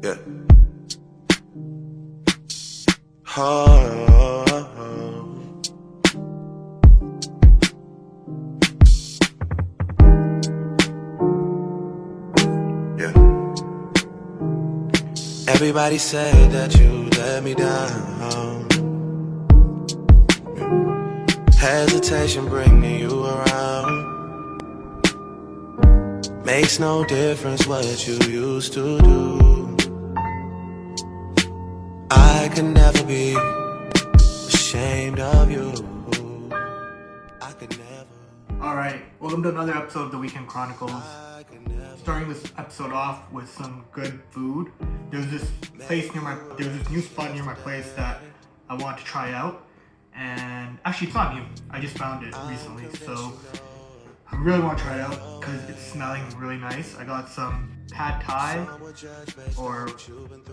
Yeah. Oh, yeah. Everybody said that you let me down. Hesitation bringing you around. Makes no difference what you used to do. I can never be ashamed of you. I could never. Alright, welcome to another episode of the Weekend Chronicles. Starting this episode off with some good food. There's this new spot near my place that I want to try out. And actually it's not new, I just found it recently, so I really want to try it out because it's smelling really nice. I got some pad thai or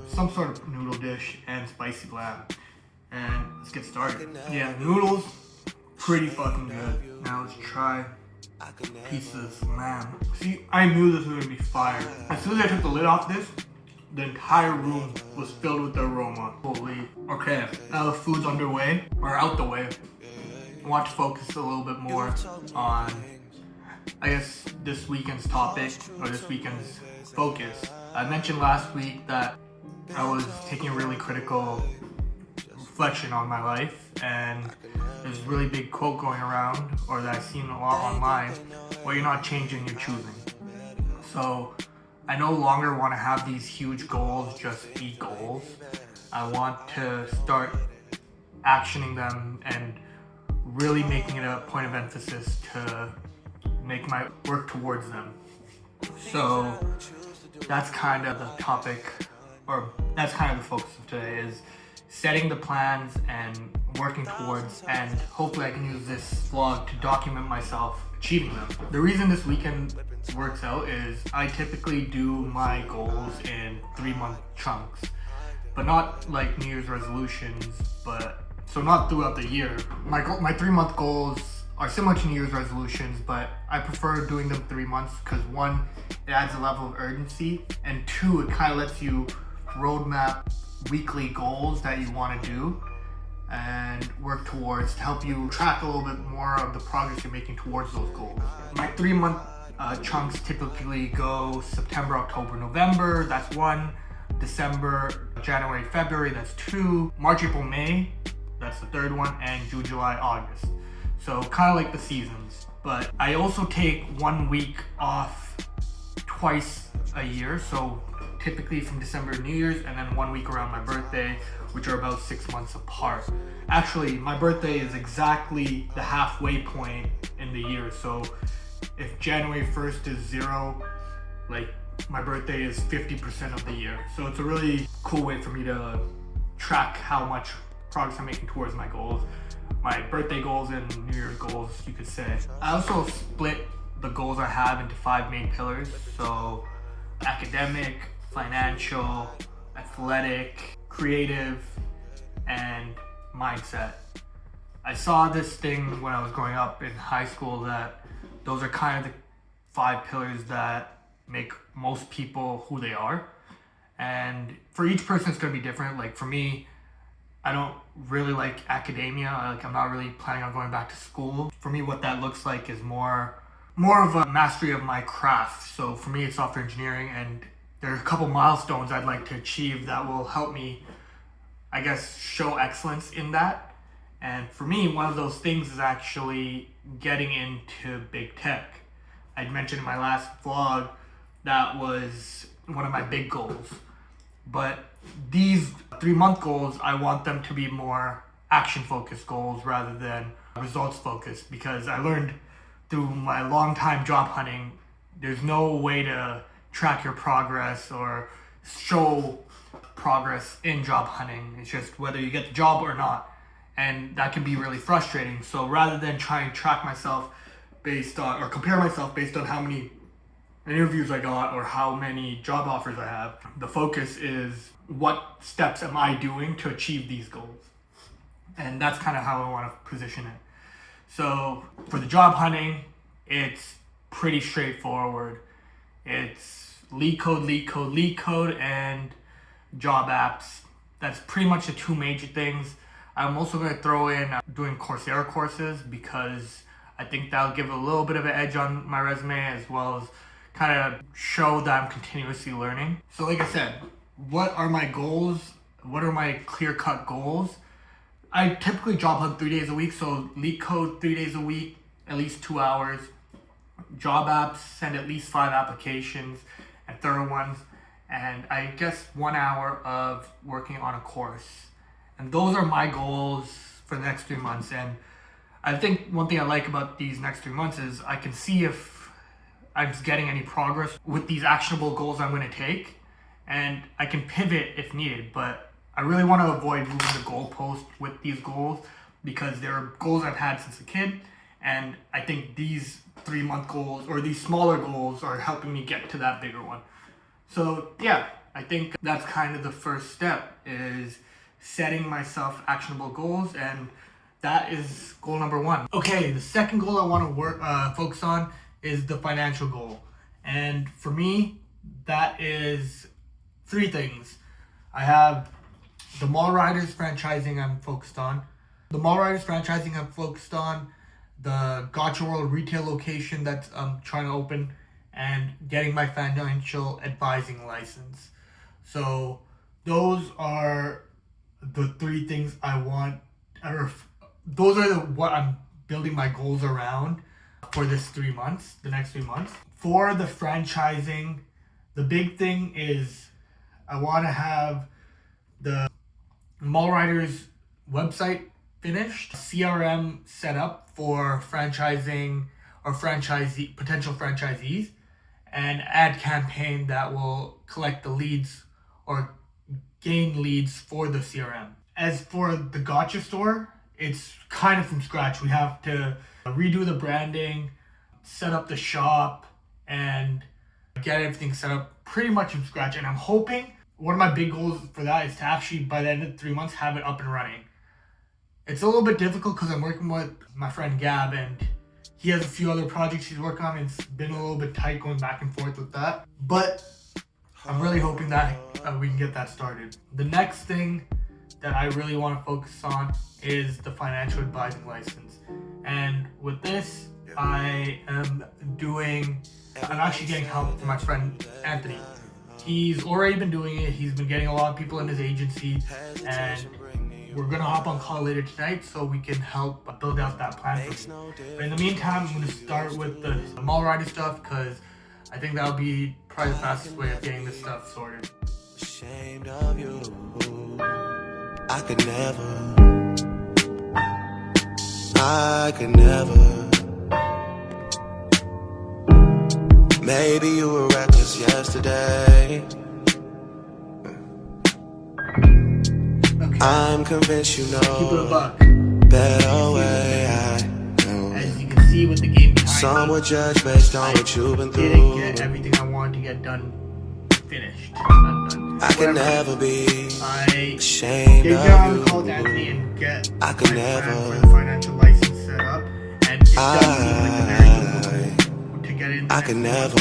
some sort of noodle dish and spicy lamb. And let's get started. Yeah, noodles, pretty fucking good. Now let's try pieces of lamb. See, I knew this was gonna be fire. As soon as I took the lid off this, the entire room was filled with the aroma. Holy. Okay, now the food's underway, or out the way. I want to focus a little bit more on, I guess, this weekend's topic, or this weekend's focus. I mentioned last week that I was taking a really critical reflection on my life, and there's a really big quote going around, or that I've seen a lot online, where you're not changing, you're choosing. So I no longer want to have these huge goals just be goals. I want to start actioning them and really making it a point of emphasis to make my work towards them. So that's kind of the topic, or that's kind of the focus of today, is setting the plans and working towards, and hopefully I can use this vlog to document myself achieving them. The reason this weekend works out is I typically do my goals in 3-month chunks, but not like New Year's resolutions, so not throughout the year. My 3-month goals are similar to New Year's resolutions, but I prefer doing them 3 months because 1, it adds a level of urgency, and 2, it kind of lets you roadmap weekly goals that you want to do and work towards to help you track a little bit more of the progress you're making towards those goals. My 3-month chunks typically go September, October, November, that's 1. December, January, February, that's 2. March, April, May, that's the 3rd one, and June, July, August. So kind of like the seasons. But I also take 1 week off twice a year, so typically from December to New Year's, and then 1 week around my birthday, which are about 6 months apart. Actually, my birthday is exactly the halfway point in the year, so if January 1st is 0, like my birthday is 50% of the year. So it's a really cool way for me to track how much progress I'm making towards my goals. My birthday goals and New Year's goals, you could say. I also split the goals I have into 5 main pillars. So academic, financial, athletic, creative, and mindset. I saw this thing when I was growing up in high school that those are kind of the 5 pillars that make most people who they are. And for each person it's going to be different. Like for me, I don't really like academia. I'm not really planning on going back to school. For me, what that looks like is more of a mastery of my craft. So for me, it's software engineering, and there are a couple milestones I'd like to achieve that will help me, I guess, show excellence in that. And for me, one of those things is actually getting into big tech. I'd mentioned in my last vlog that was one of my big goals. But these 3-month goals, I want them to be more action-focused goals rather than results-focused, because I learned through my long-time job hunting, there's no way to track your progress or show progress in job hunting. It's just whether you get the job or not, and that can be really frustrating. So rather than try and track myself based on, or compare myself based on how many interviews I got or how many job offers I have, the focus is what steps am I doing to achieve these goals. And that's kind of how I want to position it. So for the job hunting, it's pretty straightforward. It's lead code, and job apps. That's pretty much the two major things. I'm also going to throw in doing Coursera courses because I think that'll give a little bit of an edge on my resume, as well as kind of show that I'm continuously learning. So like I said, what are my goals? What are my clear-cut goals? I typically job hunt 3 days a week, so leak code 3 days a week, at least 2 hours. Job apps, send at least 5 applications and thorough ones. And I guess 1 hour of working on a course. And those are my goals for the next 3 months. And I think one thing I like about these next 3 months is I can see if I'm getting any progress with these actionable goals I'm going to take. And I can pivot if needed. But I really want to avoid moving the goalpost with these goals because they're goals I've had since a kid. And I think these 3-month goals or these smaller goals are helping me get to that bigger one. So yeah, I think that's kind of the first step, is setting myself actionable goals, and that is goal number 1. Okay, the second goal I want to focus on is the financial goal. And for me, that is 3 things. I have the Mall Riders franchising I'm focused on. The Mall Riders franchising I'm focused on. The Gotcha World retail location that I'm trying to open, and getting my financial advising license. So those are the 3 things I want, or those are what I'm building my goals around for this 3 months, the next 3 months. For the franchising, the big thing is I want to have the Mall Riders website finished, CRM set up for franchising or potential franchisees, and ad campaign that will collect the leads or gain leads for the CRM. As for the Gotcha store, it's kind of from scratch. We have to redo the branding, set up the shop, and get everything set up pretty much from scratch. And I'm hoping one of my big goals for that is to actually, by the end of 3 months, have it up and running. It's a little bit difficult because I'm working with my friend Gab, and he has a few other projects he's working on. It's been a little bit tight going back and forth with that. But I'm really hoping that we can get that started. The next thing that I really want to focus on is the financial advising license. And with this, I'm actually getting help from my friend Anthony. He's already been doing it. He's been getting a lot of people in his agency, and we're going to hop on call later tonight so we can help build out that plan for me. But in the meantime, I'm going to start with the Mall Rider stuff because I think that'll be probably the fastest way of getting this stuff sorted. Ashamed of you, I could never. Maybe you were reckless yesterday. Okay. I'm convinced you Keep it a know buck. better way. I know As you can see with the game behind some me, would judge based on what you've been didn't through. get everything I wanted to get done, finished, not done. I could Whatever. never be I ashamed did get on the of call with you. Anthony and get I could my plan never. for the financial license set up, and it does seem like a very good move to get it. I could never.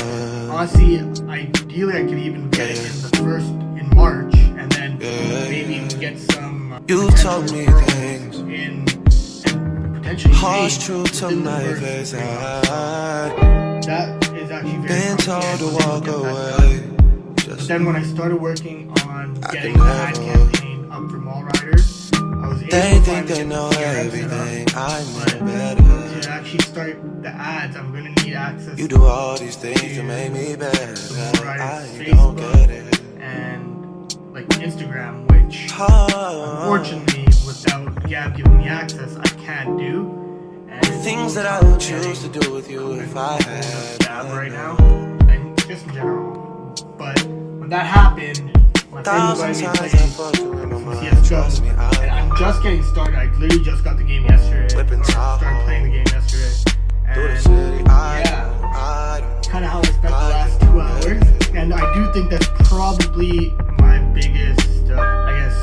Honestly, ideally, I could even get it in March, and then maybe even get some. You potential told me referrals things. and potentially Harsh paid truth to within the my first face. 3 months. That is actually very Been promising. told to I think walk we'll get that away. done. But then when I started working on getting could the ad never. campaign up for Mall Riders, I was able They to think finally they get know the CRM set up. everything. I But know better. to actually start the ads, I'm gonna need access You do all these things to make me better. to Mall Riders I don't get it. Facebook and like Instagram, which unfortunately without Gab giving me access, I can't do. And Things that I would choose to do with you if I had. Gab right now, and just in general. But when that happened, my friend Thousand invited me times to I play fucked around on my CSGO, trust me, and I I'm just getting started. I literally just got the game yesterday, Whipping or top started playing the game yesterday, do the and city. yeah, don't. kind of how I spent the last 2 hours. And I do think that's probably my biggest, I guess,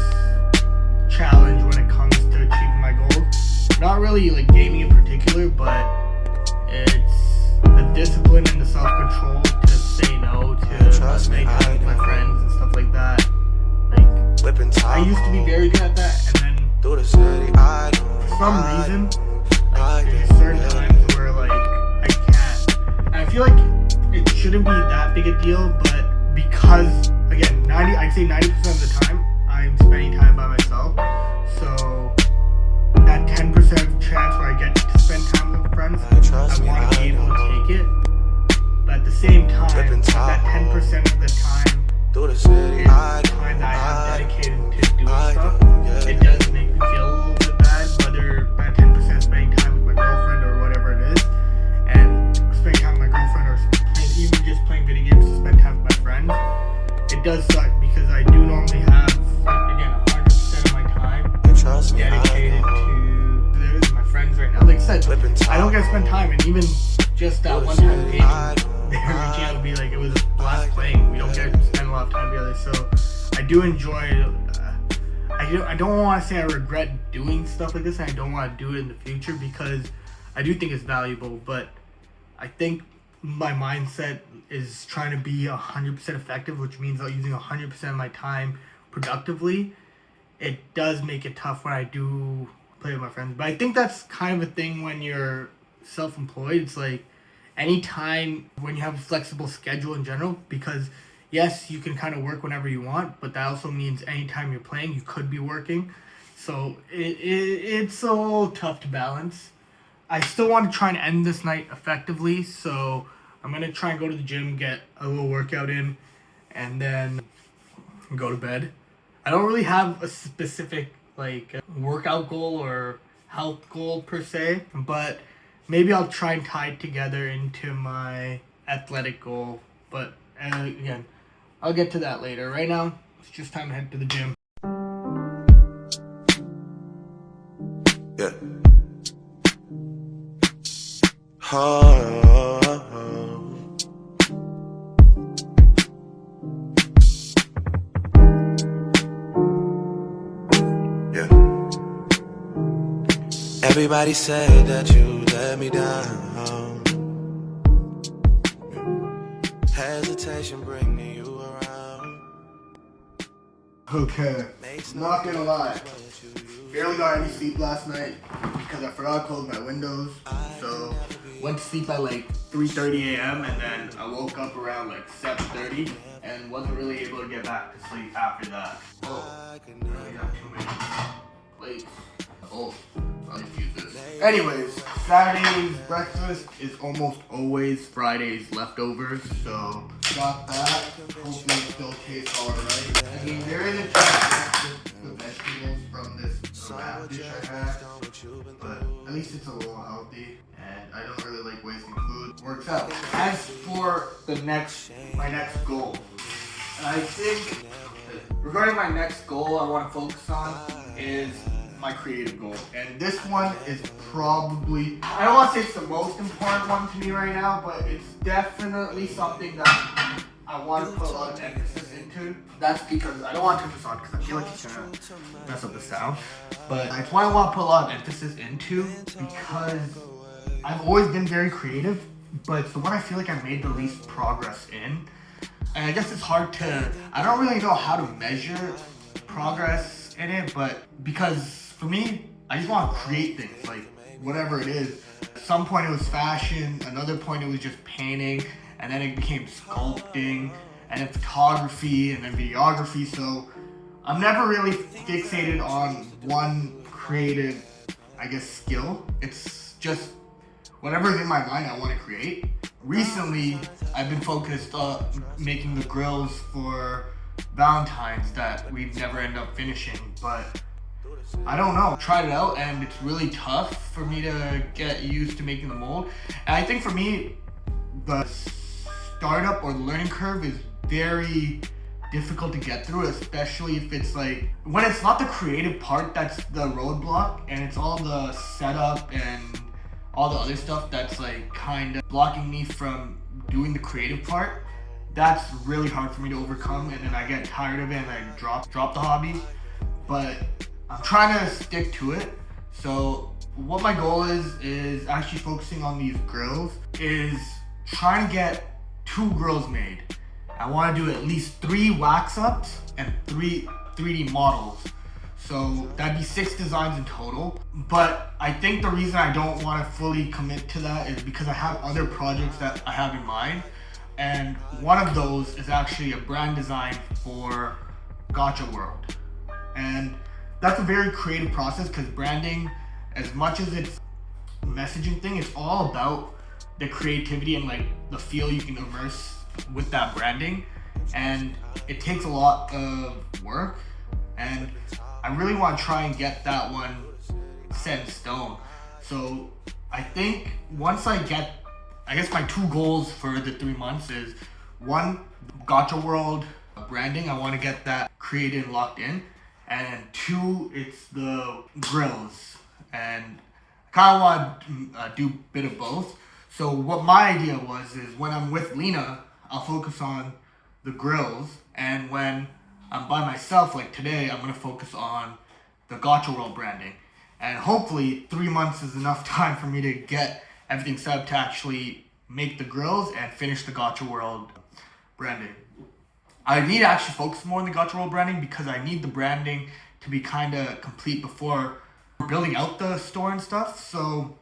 challenge when it comes to achieving my goals. Not really like gaming in particular, but it's the discipline and the self-control to say no to Trust me, spending time with my I know. friends and stuff like that. Like doesn't. Like, there's certain times where like I can't. And I feel like it shouldn't be that big a deal, but because again, I'd say 90% of the time I'm spending time by myself. So that 10% chance where I get to spend time with friends, I want to be able to take it. But at the same time, that 10% of the time is time that I have dedicated to doing stuff. It does make me feel a little bit bad, whether that 10% is spending time with my girlfriend or whatever it is. And spending time with my girlfriend or even just playing video games to spend time with my friends. It does suck because I do normally have, like, again, 100% of my time dedicated to my friends right now. Like I said, I don't get to spend time, and even just that one time they were reaching out to be like, it was a blast playing. We don't get to spend a lot of time together, so I do enjoy it. I don't want to say I regret doing stuff like this, and I don't want to do it in the future because I do think it's valuable, but I think my mindset is trying to be 100% effective, which means I'm using 100% of my time productively. It does make it tough when I do play with my friends, but I think that's kind of a thing when you're self-employed. It's like anytime when you have a flexible schedule in general, because yes, you can kind of work whenever you want, but that also means anytime you're playing, you could be working. So it's a little tough to balance. I still want to try and end this night effectively, so I'm going to try and go to the gym, get a little workout in, and then go to bed. I don't really have a specific workout goal or health goal per se, but maybe I'll try and tie it together into my athletic goal. But again, I'll get to that later. Right now, it's just time to head to the gym. Yeah. Yeah. Everybody said that you let me down. Hesitation bringing you around. Okay, not gonna lie, barely got any sleep last night because I forgot to close my windows. So went to sleep at like 3:30 a.m. and then I woke up around like 7:30 and wasn't really able to get back to sleep after that. Oh, I got too many plates. Oh, I'll just use this. Anyways, Saturday's breakfast is almost always Friday's leftovers, so got that. Hopefully it still tastes alright. I mean, there is a chance the vegetables from this wrap dish I had, but at least it's a little healthy, and I don't really like wasting food. Works out. As for my next goal, I think regarding my next goal I want to focus on is my creative goal, and this one is probably, I don't want to say it's the most important one to me right now, but it's definitely something that I want to put a lot of emphasis into. That's because I don't want to turn this on because I feel like it's gonna mess up the sound, but it's why I want to put a lot of emphasis into because I've always been very creative, but it's the one I feel like I've made the least progress in. And I guess it's hard to, I don't really know how to measure progress in it, but because for me, I just want to create things, like whatever it is. At some point it was fashion, another point it was just painting, and then it became sculpting, and then photography, and then videography. So I'm never really fixated on one creative, I guess, skill. It's just whatever's in my mind I want to create. Recently, I've been focused on making the grills for Valentine's that we'd never end up finishing, but I don't know. Tried it out and it's really tough for me to get used to making the mold. And I think for me, the startup or the learning curve is very difficult to get through, especially if it's like, when it's not the creative part that's the roadblock and it's all the setup and all the other stuff that's like kind of blocking me from doing the creative part. That's really hard for me to overcome, and then I get tired of it and I drop the hobby. But I'm trying to stick to it. So what my goal is actually focusing on these grills, is trying to get 2 grills made. I want to do at least 3 wax ups and 3 3D models. So that'd be 6 designs in total. But I think the reason I don't want to fully commit to that is because I have other projects that I have in mind. And one of those is actually a brand design for Gacha World. And that's a very creative process because branding, as much as it's a messaging thing, it's all about the creativity and like the feel you can immerse with that branding. And it takes a lot of work. And I really want to try and get that one set in stone. So I think once I guess my 2 goals for the 3 months is 1, Gacha World branding. I want to get that created and locked in. And 2, it's the grills. And I kind of want to do a bit of both. So what my idea was is when I'm with Lena, I'll focus on the grills. And when I'm by myself, like today, I'm going to focus on the Gacha World branding. And hopefully 3 months is enough time for me to get everything set up to actually make the grills and finish the Gacha World branding. I need to actually focus more on the Gacha World branding because I need the branding to be kind of complete before building out the store and stuff. So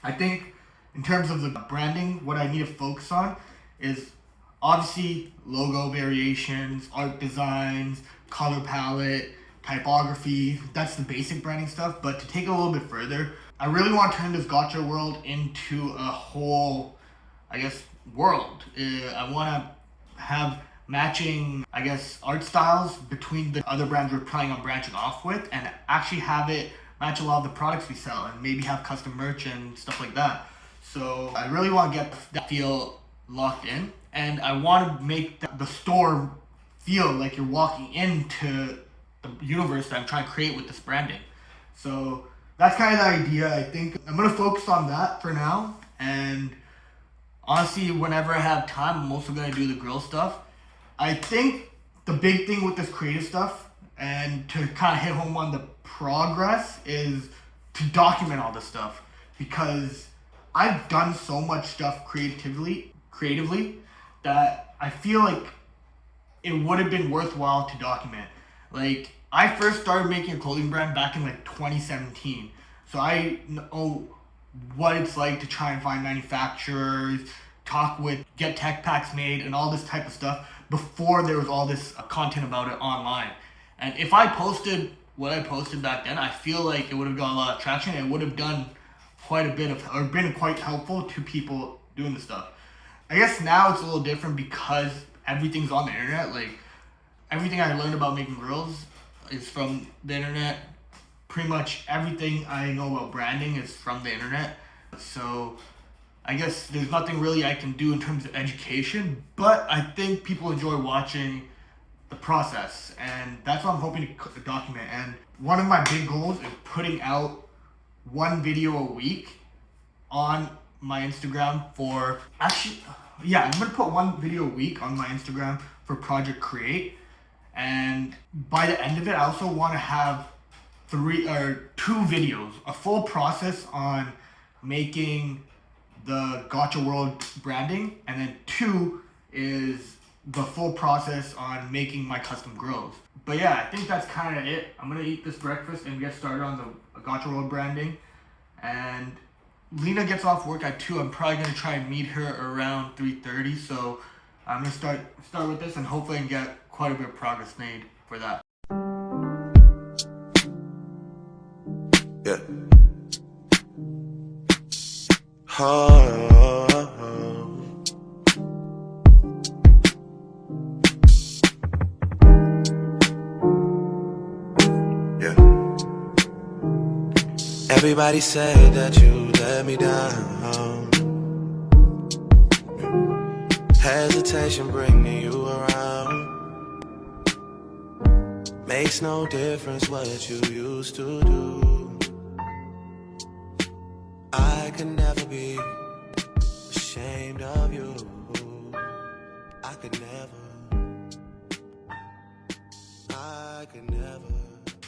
I think in terms of the branding, what I need to focus on is obviously logo variations, art designs, color palette, typography. That's the basic branding stuff. But to take it a little bit further, I really want to turn this Gacha World into a whole, I guess, world. I want to have matching, I guess, art styles between the other brands we're planning on branching off with, and actually have it match a lot of the products we sell, and maybe have custom merch and stuff like that. So I really want to get that feel locked in, and I want to make the store feel like you're walking into the universe that I'm trying to create with this branding. So that's kind of the idea. I think I'm going to focus on that for now, and honestly, whenever I have time, I'm also going to do the grill stuff. I think the big thing with this creative stuff, and to kind of hit home on the progress, is to document all this stuff, because I've done so much stuff creatively that I feel like it would have been worthwhile to document. Like, I first started making a clothing brand back in like 2017, so I know what it's like to try and find manufacturers, get tech packs made, and all this type of stuff before there was all this content about it online. And if I posted what I posted back then, I feel like it would have got a lot of traction, and it would have done quite a bit of, or been quite helpful to people doing this stuff. I guess now it's a little different because everything's on the internet. Like, everything I learned about making grills is from the internet. Pretty much everything I know about branding is from the internet. So I guess there's nothing really I can do in terms of education, but I think people enjoy watching the process, and that's what I'm hoping to document. And one of my big goals is putting out 1 video a week on my Instagram I'm gonna put 1 video a week on my Instagram for Project Create. And by the end of it, I also want to have 2 videos, a full process on making the Gacha World branding, and then 2 is the full process on making my custom grills. But yeah, I think that's kind of it. I'm gonna eat this breakfast and get started on the Gacha World branding. And Lena gets off work at 2. I'm probably gonna try and meet her around 3:30. So I'm gonna start with this, and hopefully I can get quite a bit of progress made for that. Yeah. Oh. Yeah. Everybody said that you let me down. Hesitation bringing you around. Makes no difference what you used to do. I could never be ashamed of you. I could never.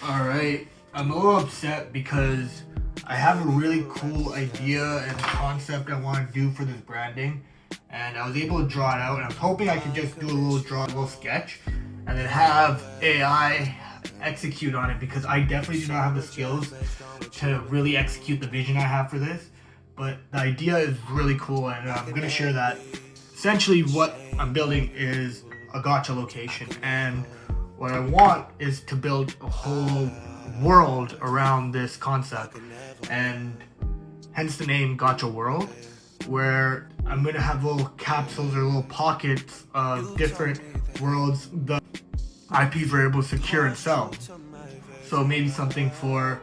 Alright, I'm a little upset because I have a really cool idea and concept I want to do for this branding, and I was able to draw it out, and I was hoping I could just do a little sketch, and then have AI execute on it, because I definitely do not have the skills to really execute the vision I have for this. But the idea is really cool, and I'm going to share that. Essentially what I'm building is a gacha location, and what I want is to build a whole world around this concept, and hence the name Gacha World, where I'm going to have little capsules or little pockets of different worlds the IPs were able to secure and sell. So maybe something for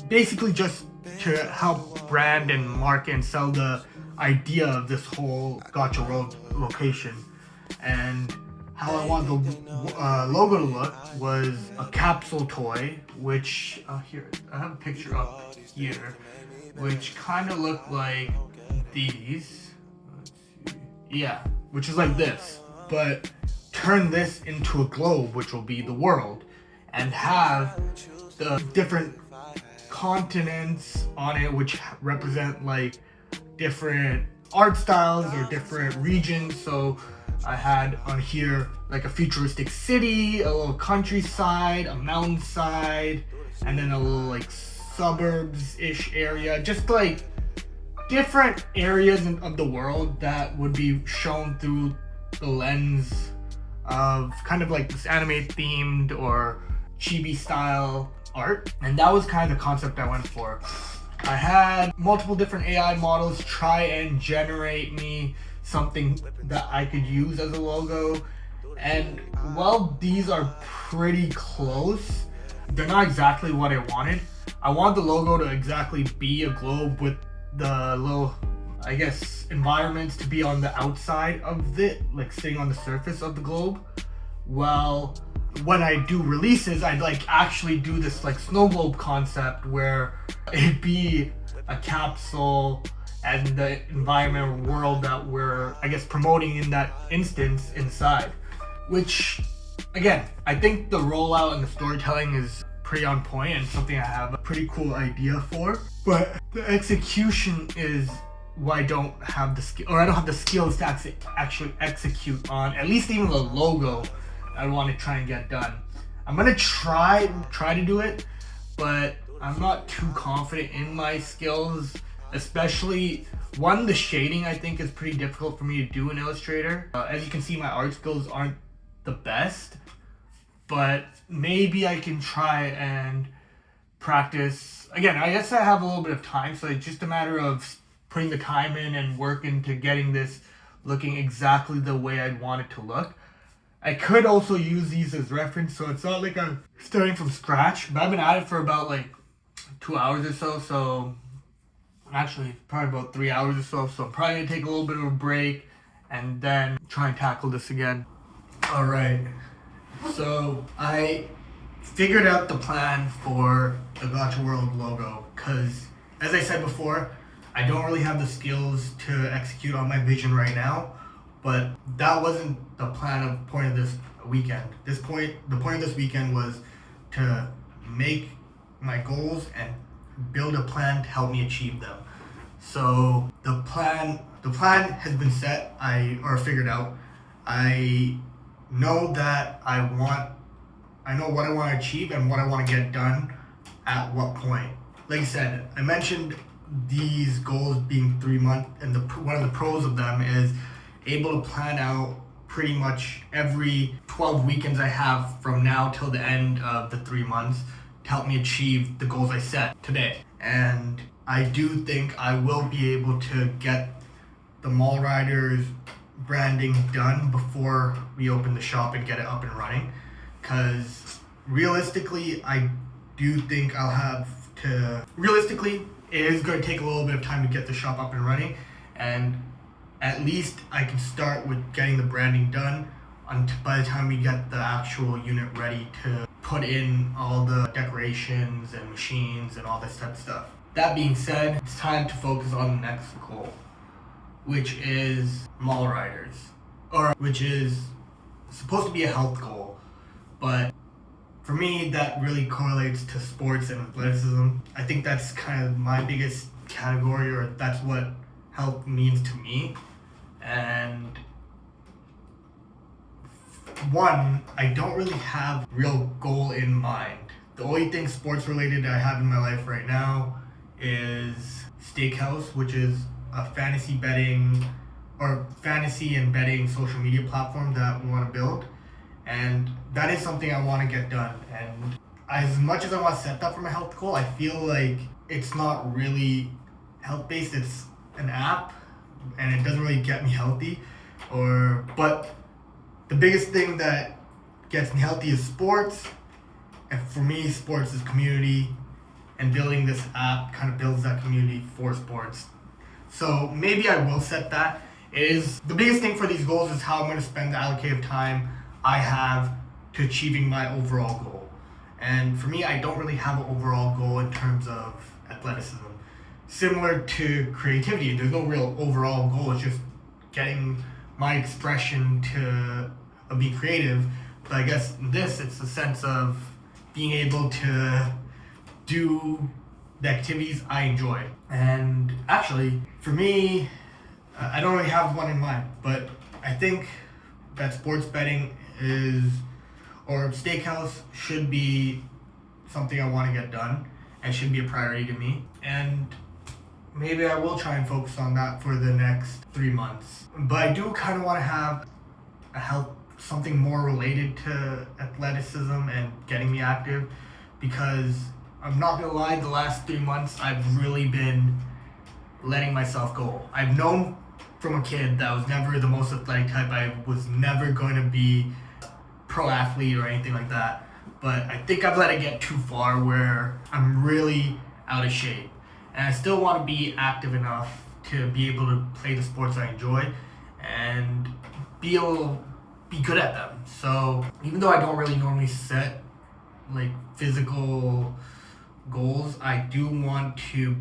basically just to help brand and market and sell the idea of this whole Gacha World location. And how I want the logo to look was a capsule toy, which here I have a picture up here, which kind of look like these. Let's see. Yeah, which is like this, but turn this into a globe, which will be the world, and have the different continents on it, which represent like different art styles or different regions. So I had on here like a futuristic city, a little countryside, a mountainside, and then a little like suburbs-ish area, just like different areas of the world that would be shown through the lens of kind of like this anime themed or chibi style art. And that was kind of the concept I went for. I had multiple different AI models try and generate me something that I could use as a logo, and while these are pretty close, they're not exactly what I wanted. I want the logo to exactly be a globe with the little, I guess, environments to be on the outside of it, like sitting on the surface of the globe. Well, when I do releases, I'd like actually do this like snow globe concept where it'd be a capsule and the environment or world that we're, I guess, promoting in that instance inside. Which, again, I think the rollout and the storytelling is pretty on point and something I have a pretty cool idea for. But the execution is what I don't have the skill, or I don't have the skills to actually execute on, at least even the logo I want to try and get done. I'm gonna try to do it, but I'm not too confident in my skills, especially the shading I think is pretty difficult for me to do in Illustrator. As you can see, my art skills aren't the best, but maybe I can try and practice. Again, I guess I have a little bit of time, so it's just a matter of putting the time in and work into getting this looking exactly the way I'd want it to look. I could also use these as reference, so it's not like I'm starting from scratch, but I've been at it for about like 2 hours or so actually probably about 3 hours or so I'm probably gonna take a little bit of a break and then try and tackle this again. Alright, so I figured out the plan for the Gacha World logo, because as I said before, I don't really have the skills to execute on my vision right now, but that wasn't the point of this weekend. The point of this weekend was to make my goals and build a plan to help me achieve them. So the plan has been set, or figured out. I know that I know what I want to achieve and what I want to get done at what point. Like I said, I mentioned these goals being 3 months, and one of the pros of them is able to plan out pretty much every 12 weekends I have from now till the end of the 3 months to help me achieve the goals I set today. And I do think I will be able to get the Mall Riders branding done before we open the shop and get it up and running, because realistically I do think it is going to take a little bit of time to get the shop up and running, and at least I can start with getting the branding done by the time we get the actual unit ready to put in all the decorations and machines and all this type of stuff. That being said, it's time to focus on the next goal, which is Mall Riders, which is supposed to be a health goal, but for me that really correlates to sports and athleticism. I think that's kind of my biggest category, or that's what health means to me. And one, I don't really have a real goal in mind. The only thing sports related I have in my life right now is Steakhouse, which is a fantasy and betting social media platform that we want to build. And that is something I want to get done. And as much as I want to set that for my health goal, I feel like it's not really health based. It's an app and it doesn't really get me healthy. But the biggest thing that gets me healthy is sports. And for me, sports is community, and building this app kind of builds that community for sports. So maybe I will set that. The biggest thing for these goals is how I'm going to spend the allocated time I have to achieving my overall goal. And for me, I don't really have an overall goal in terms of athleticism. Similar to creativity, there's no real overall goal. It's just getting my expression to be creative. But I guess in this, it's a sense of being able to do the activities I enjoy. And actually, for me, I don't really have one in mind, but I think that sports betting or Steakhouse should be something I want to get done and should be a priority to me. And maybe I will try and focus on that for the next 3 months. But I do kind of want to have something more related to athleticism and getting me active, because I'm not gonna lie, the last 3 months I've really been letting myself go. I've known from a kid that I was never the most athletic type. I was never going to be pro athlete or anything like that. But I think I've let it get too far where I'm really out of shape. And I still want to be active enough to be able to play the sports I enjoy and be good at them. So even though I don't really normally set like physical goals, I do want to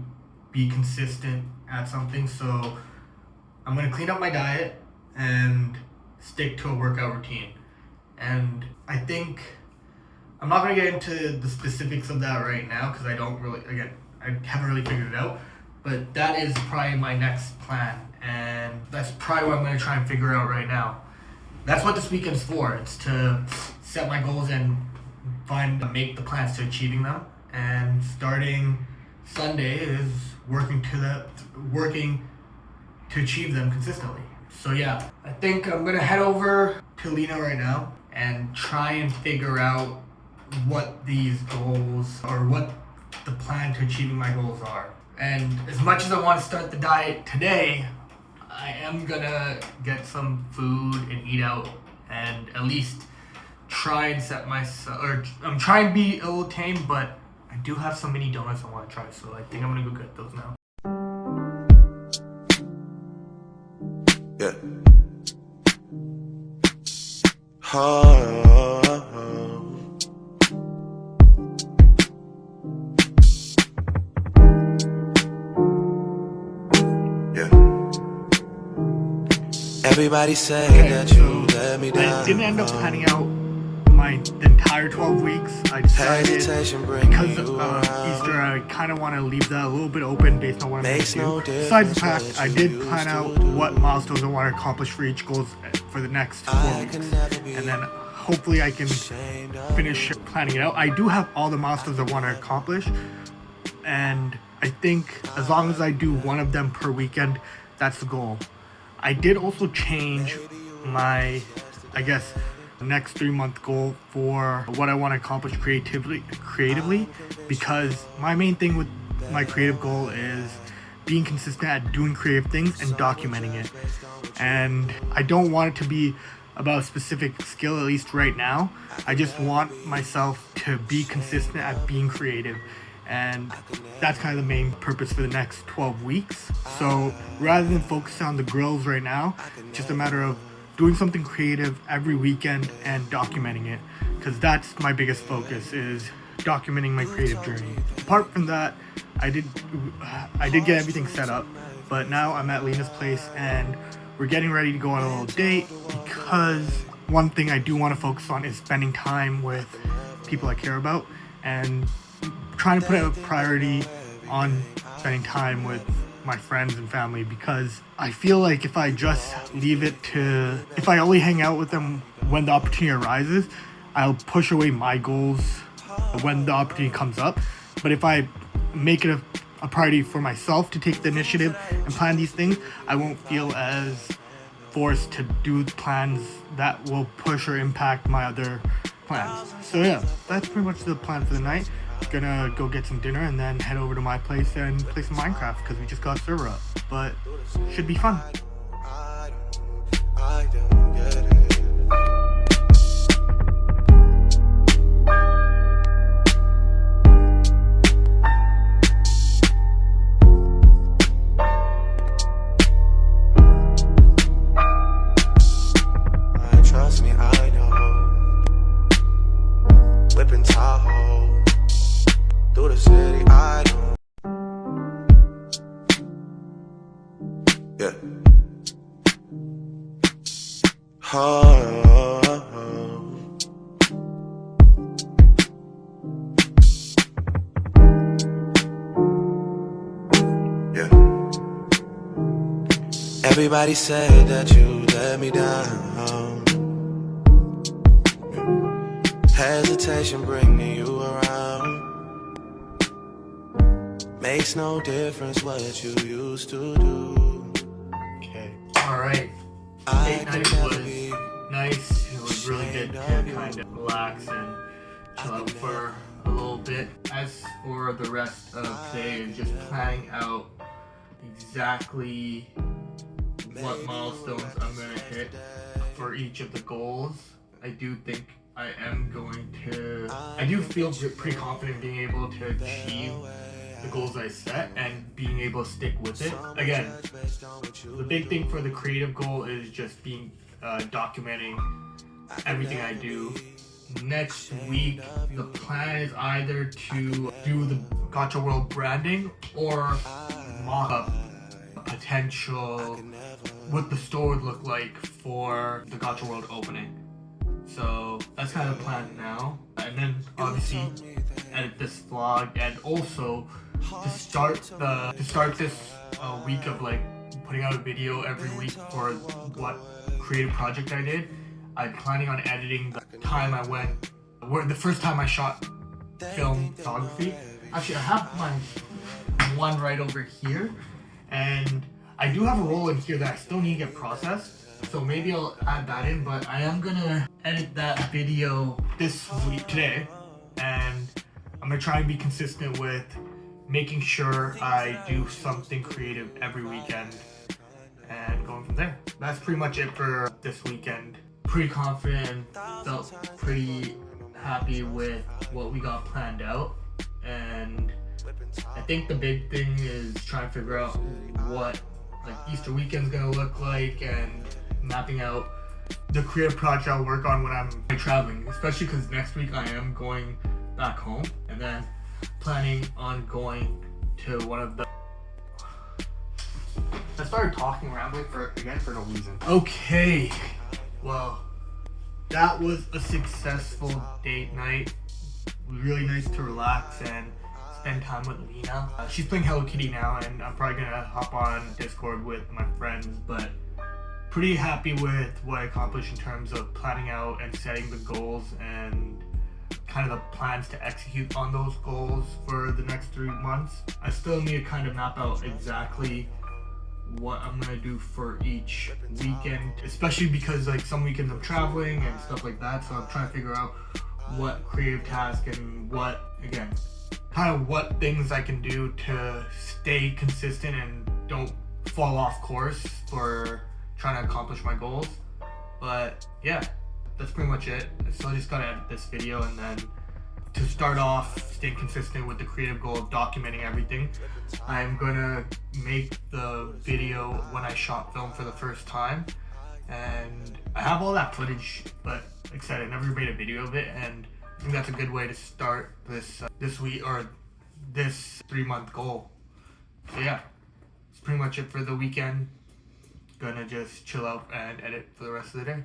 be consistent at something. So I'm going to clean up my diet and stick to a workout routine. And I think I'm not going to get into the specifics of that right now because I haven't really figured it out. But that is probably my next plan. And that's probably what I'm going to try and figure out right now. That's what this weekend's for. It's to set my goals and make the plans to achieving them. And starting Sunday is working to achieve them consistently. So yeah, I think I'm gonna head over to Lena right now and try and figure out what these goals or what the plan to achieving my goals are. And as much as I want to start the diet today, I am gonna get some food and eat out and at least try and I'm trying to be a little tame, but I do have some mini donuts I want to try, so I think I'm gonna go get those now. Yeah. Yeah. Everybody say that you let me down. I didn't end up planning out the entire 12 weeks. I decided because of Easter, I kind of want to leave that a little bit open based on what I'm going to do. Besides the fact, I did plan out what milestones I want to accomplish for each goal for the next 4 weeks. And then hopefully I can finish planning it out. I do have all the milestones I want to accomplish. And I think as long as I do one of them per weekend, that's the goal. I did also change my, next 3 month goal for what I want to accomplish creatively, because my main thing with my creative goal is being consistent at doing creative things and documenting it. And I don't want it to be about a specific skill, at least right now. I just want myself to be consistent at being creative. And that's kind of the main purpose for the next 12 weeks. So rather than focus on the grills right now, it's just a matter of doing something creative every weekend and documenting it, because that's my biggest focus, is documenting my creative journey. Apart from that, I did get everything set up, but now I'm at Lena's place and we're getting ready to go on a little date, because one thing I do want to focus on is spending time with people I care about and trying to put a priority on spending time with my friends and family, because I feel like if I only hang out with them when the opportunity arises, I'll push away my goals when the opportunity comes up. But if I make it a priority for myself to take the initiative and plan these things, I won't feel as forced to do plans that will push or impact my other plans. So yeah, that's pretty much the plan for the night. Gonna go get some dinner and then head over to my place and play some Minecraft because we just got a server up. But should be fun. I don't get it. Trust me, I know. Whipping Tahoe through the city, I know. Yeah. Yeah. Everybody said that you let me down. Hesitation bringing you around. Makes no difference what you used to do. Okay. Alright. Date night was nice. It was really good to kind of relax and chill out for a little bit. As for the rest of today, just planning out exactly what milestones I'm going to hit for each of the goals. I do think I do feel pretty confident being able to achieve the goals I set and being able to stick with it. Again, the big thing for the creative goal is just documenting everything I do. Next week, the plan is either to do the Gacha World branding or mock up a potential what the store would look like for the Gacha World opening. So that's kind of the plan now, and then obviously edit this vlog, and also to start this week of like putting out a video every week for what creative project I did. I'm planning on editing the time I went, the first time I shot film photography. Actually, I have my one right over here, and I do have a roll in here that I still need to get processed. So maybe I'll add that in, but I am gonna edit that video this week today, and I'm gonna try and be consistent with making sure I do something creative every weekend and going from there. That's pretty much it for this weekend. Pretty confident, felt pretty happy with what we got planned out, and I think the big thing is trying to figure out what like Easter weekend's gonna look like and mapping out the creative project I'll work on when I'm traveling, especially because next week I am going back home, and then planning on going to one of the... I started talking rambling for no reason. Okay, well, that was a successful date night. It was really nice to relax and spend time with Lena. She's playing Hello Kitty now, and I'm probably gonna hop on Discord with my friends, but pretty happy with what I accomplished in terms of planning out and setting the goals and kind of the plans to execute on those goals for the next 3 months. I still need to kind of map out exactly what I'm gonna do for each weekend, especially because like some weekends I'm traveling and stuff like that, so I'm trying to figure out what creative task and what things I can do to stay consistent and don't fall off course for trying to accomplish my goals. But yeah, that's pretty much it. So I just gotta edit this video, and then to start off staying consistent with the creative goal of documenting everything, I'm gonna make the video when I shot film for the first time, and I have all that footage, but like I said, I never made a video of it, and I think that's a good way to start this week or this 3-month goal. So yeah, that's pretty much it for the weekend. Gonna just chill out and edit for the rest of the day.